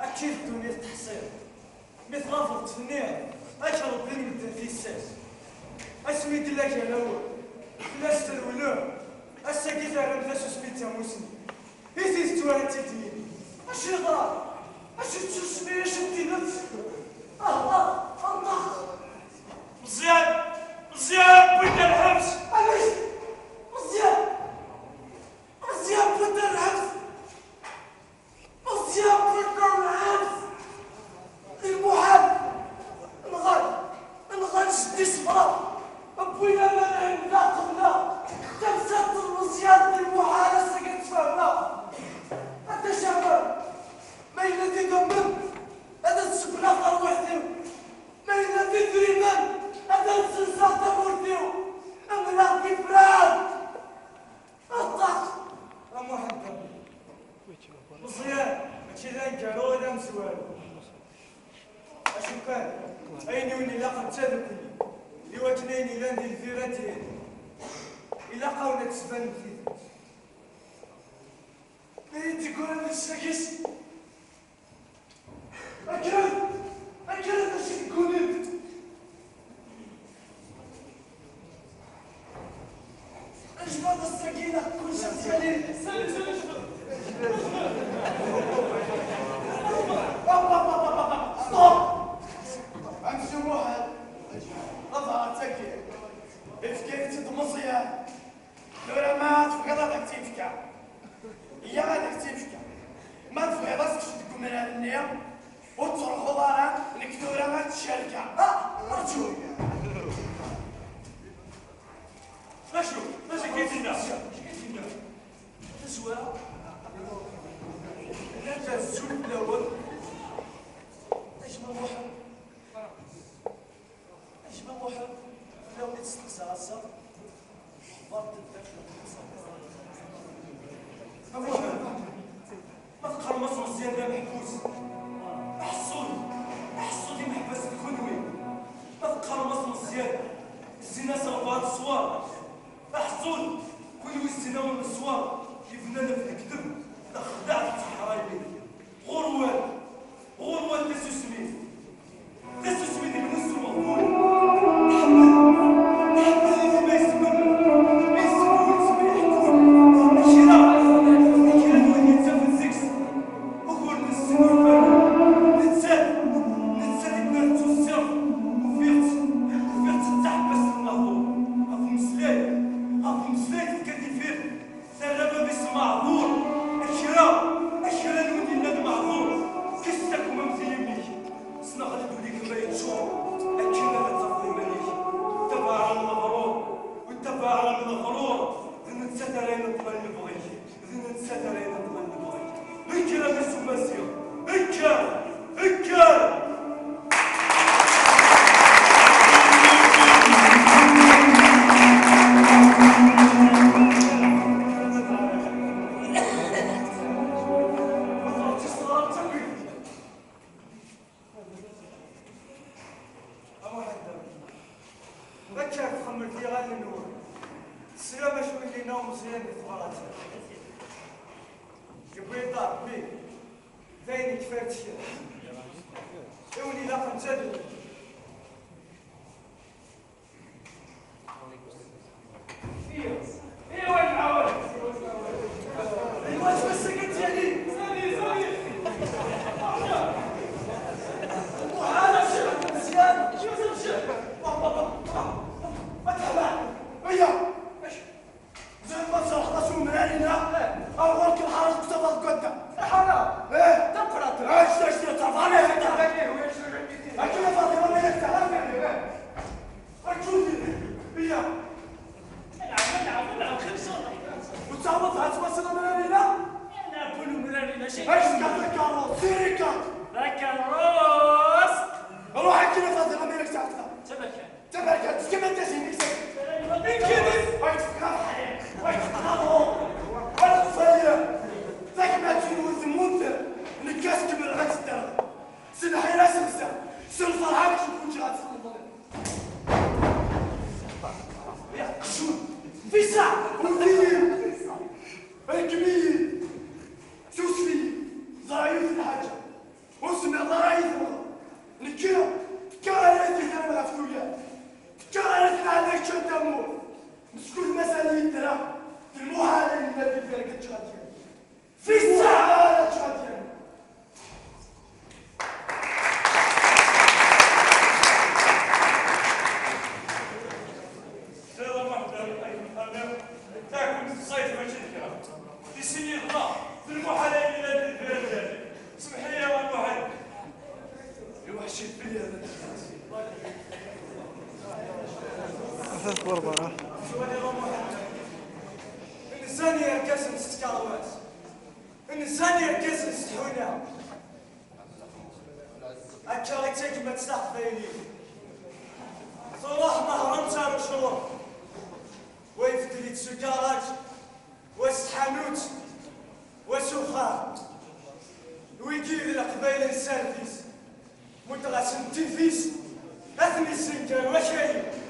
أكيد دنيا التحصيل مثل رفض تفنيها أكل الدنيا من في الساس أسمي دلاك يا الأول لاس تلولو الساكيت على مداس سميتها موسمي إيثيس تواتي ديني أشي غار أشي تسمي شدي نفسك الله مزيان مزيان بدا الحبس علاش مزيان مزيان بدا الحبس مزيان بدا الحبس المحال نغاد شدي صفرا بوينا ما نعمل لا قبلا تمسات المزيان المحال سكت فهمنا انت شباب ما ينادي دمم هذا تسبنا في روحتي ما ينادي دريمان هذا تسلسل تمورتيو امنا في فراد الطاق محمد مزيان ماشي ذاك قالوا هذا مسوال اشو كان اين وني لاقا تذكري لواتنين الى ندير الفيراتين الى قاونا تسبان بزيد اين تقول انا الساكس اكرد اشي تقول انت اجبد السكينه كل شمس عليه ستوب امشي واحد اظهر تكي كيف تدمصيها لولا ما تفقد هذاك تيمشكا هي هذاك تيمشكا ما تفقد راسك تقول من النية وتروح خضارة نكتورة ما تشاركها رجوع ماشي كيف تنا تسوى لا تزول الاول اجمل واحد لو تستقصى ضربت الدفن ما تقرا مصر مزيان يا محبوس احصل يا محبس الخدوي ما تقرا مصر مزيان الزنا صرفات الصوار احصل كل الزنا والنسوان كيفنا في الكذب خدعت الصحراء غروال تسوسمين من نص المغفور الفرحة كنت غتسلم يا قشور في ساعة ودير كبير سوسفي ضعيف الحاجة وسمع ضعيف نكيرا كارثة أنا مغفتوية كارثة عليك شد أمور مسكول مسألة يدرا المحالة اللي نبي فيها قد شغالتين في الساعة قد شغالتين الإنسان يركز نستكاروات الإنسان يركز نستحوينا هكا غيتاك ما تسلاح فيني صلاح مهرم تاع مشروع ويفتري سكارات وستحانوت وسخان ويجيب القبائل السالفيس متغسل تنفيس أثني السنكر وشايب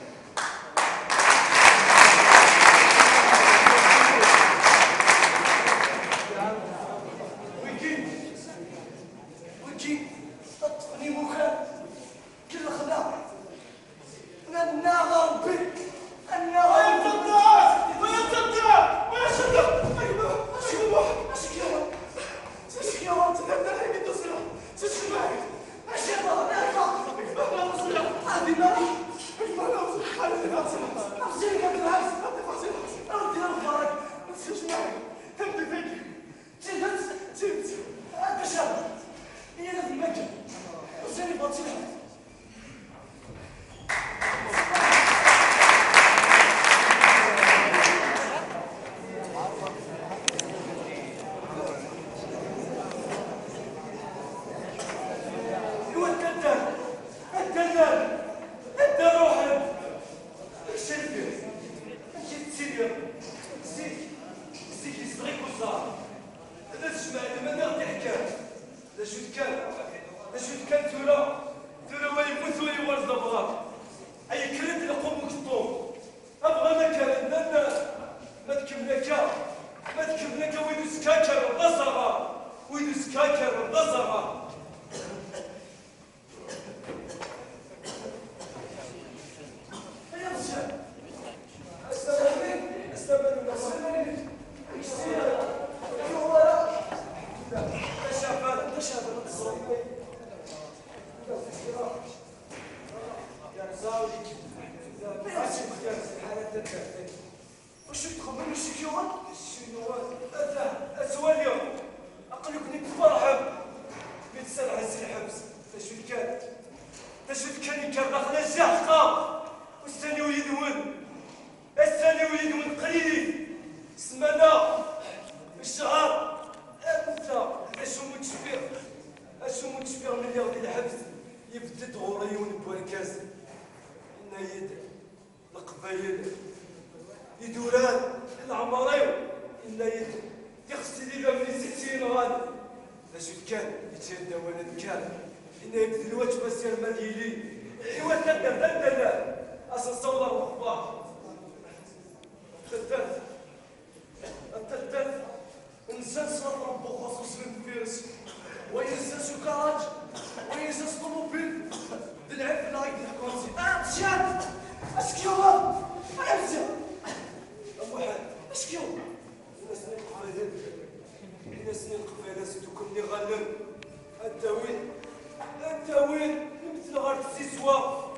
وش تخبرني الشكيوان؟ الشكيوان أسوى اليوم أقلك نتفرحب بيتسرع الحبس تشوف كان يكرخ الزحقة والثاني ويدون قليلي سمانا الشهر أنت أشو متشبير من يغضي الحبس يبدد غريون بوانكاز النايد القبايل يدوران العمارين النايد يغسل لي من 60 غادي أشو كان يتهدى ولد كان النايد دلوقتي مسير مديلي إيوا تدر أصل صور الأخبار التدر إنسان صار ربو خصوص من فيرس وإنسان سكراج وإنسان طوموبيل بالعب لايك الحكومسي تشاد أشكيوها أمزيا واحد أشكيو الناس القبيلة ستكون لي غلب أنت وين مثل غار السيسوا